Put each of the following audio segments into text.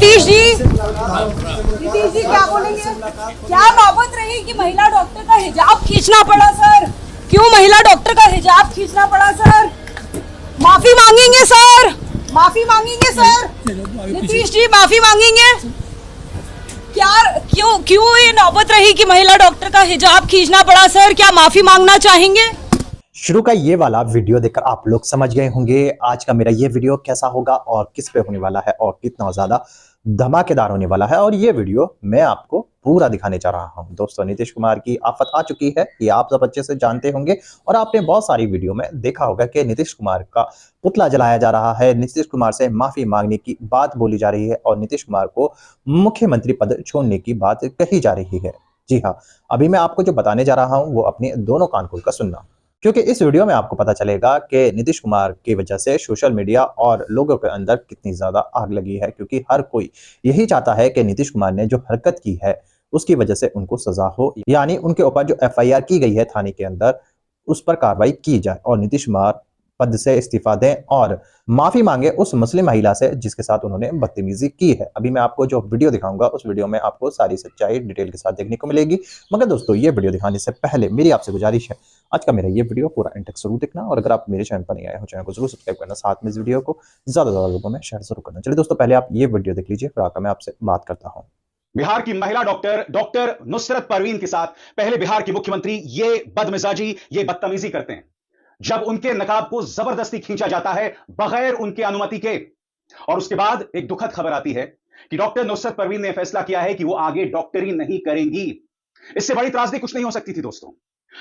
नीतीश जी क्या बोलेंगे? क्या नौबत रही कि महिला डॉक्टर का हिजाब खींचना पड़ा सर? क्यों महिला डॉक्टर का हिजाब खींचना पड़ा सर? माफी मांगेंगे सर, माफी मांगेंगे सर, नीतीश जी माफी मांगेंगे क्या? क्यों ये नौबत रही कि महिला डॉक्टर का हिजाब खींचना पड़ा सर? क्या माफी मांगना चाहेंगे? शुरू का ये वाला वीडियो देखकर आप लोग समझ गए होंगे आज का मेरा ये वीडियो कैसा होगा और किस पे होने वाला है और कितना ज्यादा धमाकेदार होने वाला है। और ये वीडियो मैं आपको पूरा दिखाने जा रहा हूं। दोस्तों, नीतीश कुमार की आफत आ चुकी है, ये आप सब अच्छे से जानते होंगे और आपने बहुत सारी वीडियो में देखा होगा कि नीतीश कुमार का पुतला जलाया जा रहा है, नीतीश कुमार से माफी मांगने की बात बोली जा रही है और नीतीश कुमार को मुख्यमंत्री पद छोड़ने की बात कही जा रही है। जी हाँ, अभी मैं आपको जो बताने जा रहा हूं वो अपने दोनों कान खोलकर सुनना, क्योंकि इस वीडियो में आपको पता चलेगा कि नीतीश कुमार की वजह से सोशल मीडिया और लोगों के अंदर कितनी ज्यादा आग लगी है। क्योंकि हर कोई यही चाहता है कि नीतीश कुमार ने जो हरकत की है उसकी वजह से उनको सजा हो, यानी उनके ऊपर जो एफआईआर की गई है थाने के अंदर उस पर कार्रवाई की जाए और नीतीश कुमार पद से इस्तीफा दें और माफी मांगे उस मुस्लिम महिला से जिसके साथ उन्होंने बदतमीजी की है। अभी मैं आपको जो वीडियो दिखाऊंगा उस वीडियो में आपको सारी सच्चाई डिटेल के साथ देखने को मिलेगी। मगर दोस्तों, ये वीडियो दिखाने से पहले मेरी आपसे गुजारिश है, आज का मेरा ये वीडियो पूरा एंड तक जरूर देखना और अगर आप मेरे चैनल पर नहीं आए हो चैनल को जरूर सब्सक्राइब करना, साथ में इस वीडियो को ज्यादा से ज्यादा लोगों में शेयर जरूर करना। चलिए दोस्तों, पहले आप ये वीडियो देख लीजिए, फिर आकर मैं आपसे बात करता हूँ। बिहार की महिला डॉक्टर नुसरत परवीन के साथ पहले बिहार के मुख्यमंत्री ये बदमिजाजी, ये बदतमीजी करते हैं जब उनके नकाब को जबरदस्ती खींचा जाता है बगैर उनके अनुमति के। और उसके बाद एक दुखद खबर आती है कि डॉक्टर नुसरत परवीन ने फैसला किया है कि वो आगे डॉक्टरी नहीं करेंगी। इससे बड़ी त्रासदी कुछ नहीं हो सकती थी दोस्तों,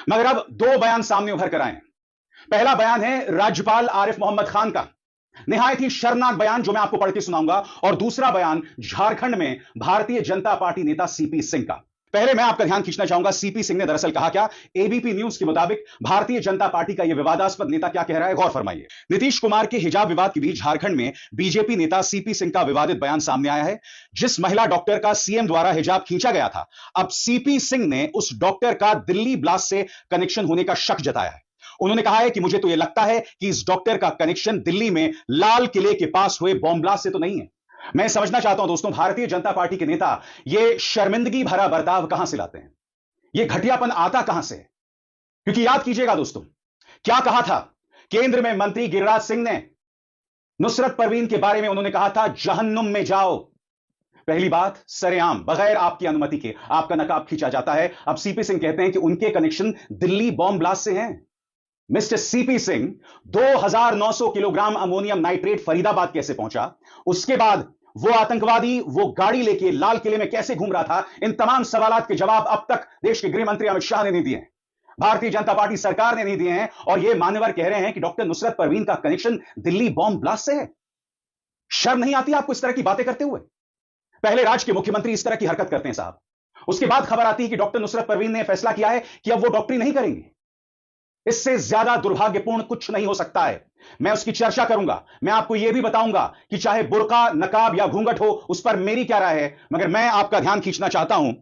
मगर अब दो बयान सामने उभर कर आए हैं। पहला बयान है राज्यपाल आरिफ मोहम्मद खान का, निहायत ही शर्मनाक बयान जो मैं आपको पढ़ के सुनाऊंगा। और दूसरा बयान झारखंड में भारतीय जनता पार्टी नेता सीपी सिंह का। पहले मैं आपका ध्यान खींचना चाहूंगा, सीपी सिंह ने दरअसल कहा क्या। एबीपी न्यूज के मुताबिक भारतीय जनता पार्टी का यह विवादास्पद नेता क्या कह रहा है, गौर फरमाइए। नीतीश कुमार के हिजाब विवाद के बीच झारखंड में बीजेपी नेता सीपी सिंह का विवादित बयान सामने आया है। जिस महिला डॉक्टर का सीएम द्वारा हिजाब खींचा गया था, अब सीपी सिंह ने उस डॉक्टर का दिल्ली ब्लास्ट से कनेक्शन होने का शक जताया है। उन्होंने कहा है कि मुझे तो यह लगता है कि इस डॉक्टर का कनेक्शन दिल्ली में लाल किले के पास हुए बॉम्ब ब्लास्ट से तो नहीं है। मैं समझना चाहता हूं दोस्तों, भारतीय जनता पार्टी के नेता ये शर्मिंदगी भरा बर्ताव कहां से लाते हैं, ये घटियापन आता कहां से? क्योंकि याद कीजिएगा दोस्तों, क्या कहा था केंद्र में मंत्री गिरिराज सिंह ने नुसरत परवीन के बारे में? उन्होंने कहा था जहन्नुम में जाओ। पहली बात, सरेआम बगैर आपकी अनुमति के आपका नकाब खींचा जाता है। अब सीपी सिंह कहते हैं कि उनके कनेक्शन दिल्ली बॉम्ब ब्लास्ट से हैं। Mister CP Singh, 2900 kilogram ammonium nitrate Faridabad कैसे पहुंचा? उसके बाद वो आतंकवादी वो गाड़ी लेके लाल किले में कैसे घूम रहा था? इन तमाम सवालात के जवाब अब तक देश के गृह मंत्री अमित शाह ने नहीं दिए हैं, भारतीय जनता पार्टी सरकार ने नहीं दिए हैं। और ये मान्यवर कह रहे हैं कि डॉक्टर नुसरत परवीन का कनेक्शन दिल्ली बॉम्ब ब्लास्ट से है। शर्म नहीं आती आपको इस तरह की बातें करते हुए? पहले राज्य के मुख्यमंत्री इस तरह की हरकत करते हैं साहब, उसके बाद खबर आती है कि डॉक्टर नुसरत परवीन ने फैसला किया है कि अब वो डॉक्टरी नहीं करेंगे। इससे ज्यादा दुर्भाग्यपूर्ण कुछ नहीं हो सकता है। मैं उसकी चर्चा करूंगा, मैं आपको यह भी बताऊंगा कि चाहे बुर्का, नकाब या घूंघट हो, उस पर मेरी क्या राय है। मगर मैं आपका ध्यान खींचना चाहता हूं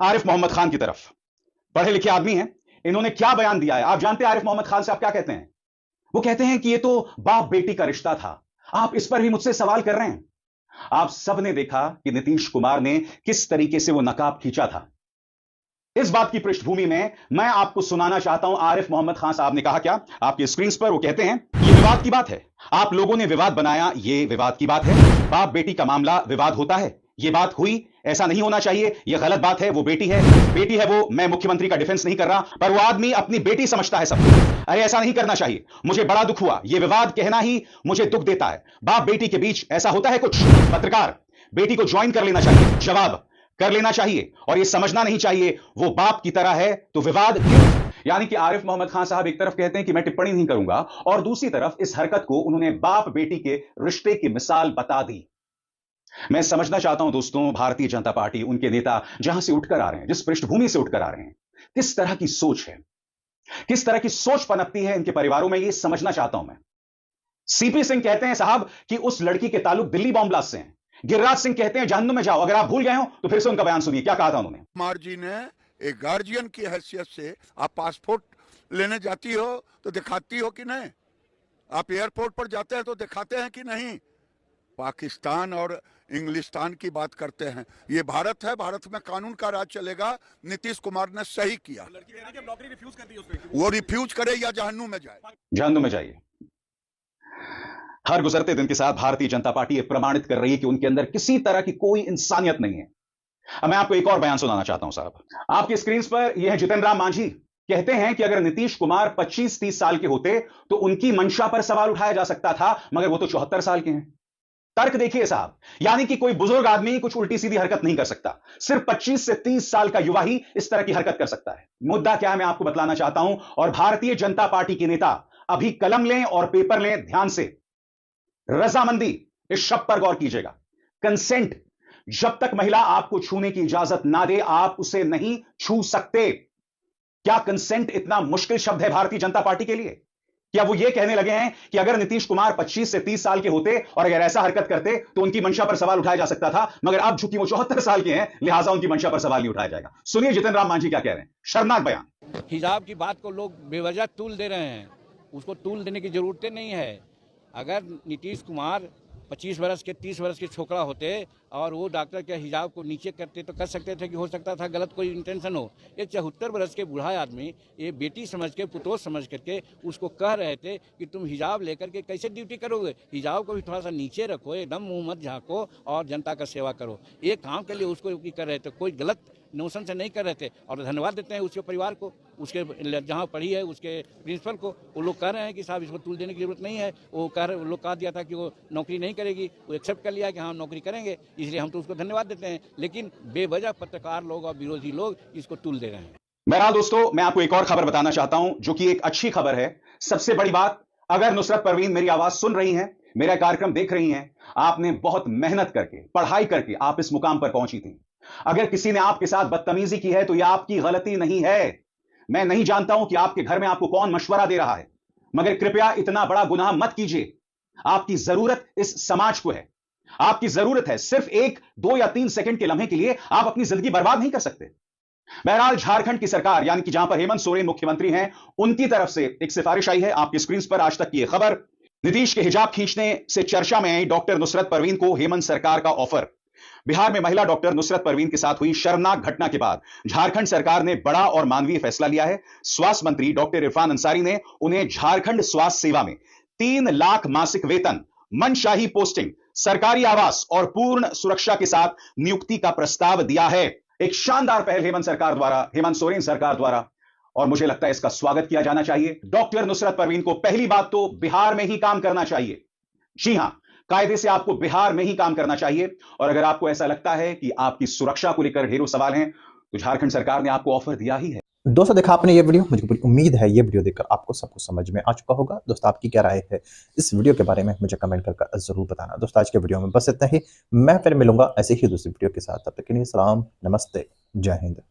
आरिफ मोहम्मद खान की तरफ। पढ़े लिखे आदमी हैं, इन्होंने क्या बयान दिया है आप जानते हैं? आरिफ मोहम्मद खान से आप क्या कहते हैं? वो कहते हैं कि यह तो बाप बेटी का रिश्ता था। आप इस पर भी मुझसे सवाल कर रहे हैं। आप सबने देखा कि नीतीश कुमार ने किस तरीके से वो नकाब खींचा था। इस बात की पृष्ठभूमि में मैं आपको सुनाना चाहता हूं आरिफ मोहम्मद खान साहब ने कहा क्या आपकी स्क्रीन पर। वो कहते हैं ये विवाद की बात है, आप लोगों ने विवाद बनाया, ये विवाद की बात है। बाप बेटी का मामला विवाद होता है, ये बात हुई, ऐसा नहीं होना चाहिए, ये गलत बात है। वो बेटी है वो। मैं मुख्यमंत्री का डिफेंस नहीं कर रहा, पर वो आदमी अपनी बेटी समझता है सब। अरे ऐसा नहीं करना चाहिए, मुझे बड़ा दुख हुआ। ये विवाद कहना ही मुझे दुख देता है। बाप बेटी के बीच ऐसा होता है कुछ? पत्रकार, बेटी को ज्वाइन कर लेना चाहिए, जवाब कर लेना चाहिए और यह समझना नहीं चाहिए वो बाप की तरह है तो विवाद क्यों? यानी कि आरिफ मोहम्मद खान साहब एक तरफ कहते हैं कि मैं टिप्पणी नहीं करूंगा और दूसरी तरफ इस हरकत को उन्होंने बाप बेटी के रिश्ते की मिसाल बता दी। मैं समझना चाहता हूं दोस्तों, भारतीय जनता पार्टी, उनके नेता जहां से उठकर आ रहे हैं, जिस पृष्ठभूमि से उठकर आ रहे हैं, किस तरह की सोच है, किस तरह की सोच पनपती है इनके परिवारों में, यह समझना चाहता हूं मैं। सीपी सिंह कहते हैं साहब कि उस लड़की के ताल्लुक दिल्ली बॉम्ब ब्लास्ट से हैं। गिरिराज सिंह कहते हैं जहन्नुम में जाओ। अगर आप भूल गए हो तो फिर से उनका बयान सुनिए, क्या कहा था उन्होंने। कुमार जी ने एक गार्जियन की हैसियत से, आप पासपोर्ट लेने जाती हो तो दिखाती हो कि नहीं? आप एयरपोर्ट पर जाते हैं तो दिखाते हैं कि नहीं? पाकिस्तान और इंग्लिस्तान की बात करते हैं। ये भारत है, भारत में कानून का राज चलेगा। नीतीश कुमार ने सही किया। वो रिफ्यूज करे या जहन्नुम में जाए। जहन्नुम में जाइए। हर गुजरते दिन के साथ भारतीय जनता पार्टी ये प्रमाणित कर रही है कि उनके अंदर किसी तरह की कोई इंसानियत नहीं है। अब मैं आपको एक और बयान सुनाना चाहता हूं साहब। आपकी स्क्रीन पर यह है जितन राम मांझी, कहते हैं कि अगर नीतीश कुमार 25-30 साल के होते तो उनकी मंशा पर सवाल उठाया जा सकता था, मगर वो तो 74 साल के हैं। तर्क देखिए साहब, यानी कि कोई बुजुर्ग आदमी कुछ उल्टी सीधी हरकत नहीं कर सकता, सिर्फ 25 से 30 साल का युवा ही इस तरह की हरकत कर सकता है। मुद्दा क्या है मैं आपको बतलाना चाहता हूं, और भारतीय जनता पार्टी के नेता अभी कलम लें और पेपर लें ध्यान से। रजामंदी, इस शब्द पर गौर कीजिएगा। कंसेंट, जब तक महिला आपको छूने की इजाजत ना दे आप उसे नहीं छू सकते। क्या कंसेंट इतना मुश्किल शब्द है भारतीय जनता पार्टी के लिए? क्या वो ये कहने लगे हैं कि अगर नीतीश कुमार 25 से 30 साल के होते और अगर ऐसा हरकत करते तो उनकी मंशा पर सवाल उठाया जा सकता था, मगर अब चूंकि वो 74 साल के हैं लिहाजा उनकी मंशा पर सवाल नहीं उठाया जाएगा। सुनिए जितन राम मांझी क्या कह रहे हैं, शर्मनाक बयान। हिजाब की बात को लोग बेवजह तूल दे रहे हैं, उसको तूल देने की जरूरत नहीं है। अगर नीतीश कुमार 25 वर्ष के 30 वर्ष के छोकरा होते और वो डॉक्टर के हिजाब को नीचे करते तो कर सकते थे कि हो सकता था गलत कोई इंटेंशन हो। एक 74 वर्ष के बूढ़ा आदमी ये बेटी समझ के, पुतोह समझ करके उसको कह रहे थे कि तुम हिजाब लेकर के कैसे ड्यूटी करोगे, हिजाब को भी थोड़ा सा नीचे रखो, एकदम मुंह मत झाँको और जनता का सेवा करो। ये काम के लिए उसको कर रहे थे, कोई गलत नोशन से नहीं कर रहे थे। और धन्यवाद देते हैं उसके परिवार को, उसके जहाँ पढ़ी है उसके प्रिंसिपल को। वो लोग कह रहे हैं कि साहब इसको तूल देने की जरूरत नहीं है। वो लोग कह दिया था कि वो नौकरी नहीं करेगी, वो एक्सेप्ट कर लिया कि हाँ नौकरी करेंगे, इसलिए हम तो उसको धन्यवाद देते हैं। लेकिन बेवजह पत्रकार लोग और विरोधी लोग इसको तूल दे रहे हैं। बहरहाल दोस्तों, मैं आपको एक और खबर बताना चाहता हूं जो कि एक अच्छी खबर है। सबसे बड़ी बात, अगर नुसरत परवीन मेरी आवाज सुन रही हैं, मेरा कार्यक्रम देख रही हैं, आपने बहुत मेहनत करके, पढ़ाई करके आप इस मुकाम पर पहुंची थी। अगर किसी ने आपके साथ बदतमीजी की है तो यह आपकी गलती नहीं है। मैं नहीं जानता हूं कि आपके घर में आपको कौन मशवरा दे रहा है, मगर कृपया इतना बड़ा गुनाह मत कीजिए। आपकी जरूरत इस समाज को है, आपकी जरूरत है सिर्फ 1, 2 या 3 सेकंड के लम्हे के लिए आप अपनी जिंदगी बर्बाद नहीं कर सकते। बहरहाल झारखंड की सरकार यानी कि जहां पर हेमंत सोरेन मुख्यमंत्री हैं, उनकी तरफ से एक सिफारिश आई है। आपकी स्क्रीन पर आज तक की यह खबर, नीतीश के हिजाब खींचने से चर्चा में आई डॉक्टर नुसरत परवीन को हेमंत सरकार का ऑफर। बिहार में महिला डॉक्टर नुसरत परवीन के साथ हुई शर्मनाक घटना के बाद झारखंड सरकार ने बड़ा और मानवीय फैसला लिया है। स्वास्थ्य मंत्री डॉक्टर इरफान अंसारी ने उन्हें झारखंड स्वास्थ्य सेवा में 3 लाख मासिक वेतन, मनशाही पोस्टिंग, सरकारी आवास और पूर्ण सुरक्षा के साथ नियुक्ति का प्रस्ताव दिया है। एक शानदार पहल हेमंत सोरेन सरकार द्वारा, और मुझे लगता है इसका स्वागत किया जाना चाहिए। डॉक्टर नुसरत परवीन को पहली बात तो बिहार में ही काम करना चाहिए। जी हां, कायदे से आपको बिहार में ही काम करना चाहिए। और अगर आपको ऐसा लगता है कि आपकी सुरक्षा को लेकर ढेरों सवाल हैं, तो झारखंड सरकार ने आपको ऑफर दिया ही है। दोस्तों देखा आपने ये वीडियो, मुझे पूरी उम्मीद है ये वीडियो देखकर आपको सब कुछ समझ में आ चुका होगा। दोस्तों आपकी क्या राय है इस वीडियो के बारे में मुझे कमेंट कर जरूर बताना। दोस्तों आज के वीडियो में बस इतना ही, मैं फिर मिलूंगा ऐसे ही दूसरी वीडियो के साथ। तब तक के लिए सलाम, नमस्ते, जय हिंद।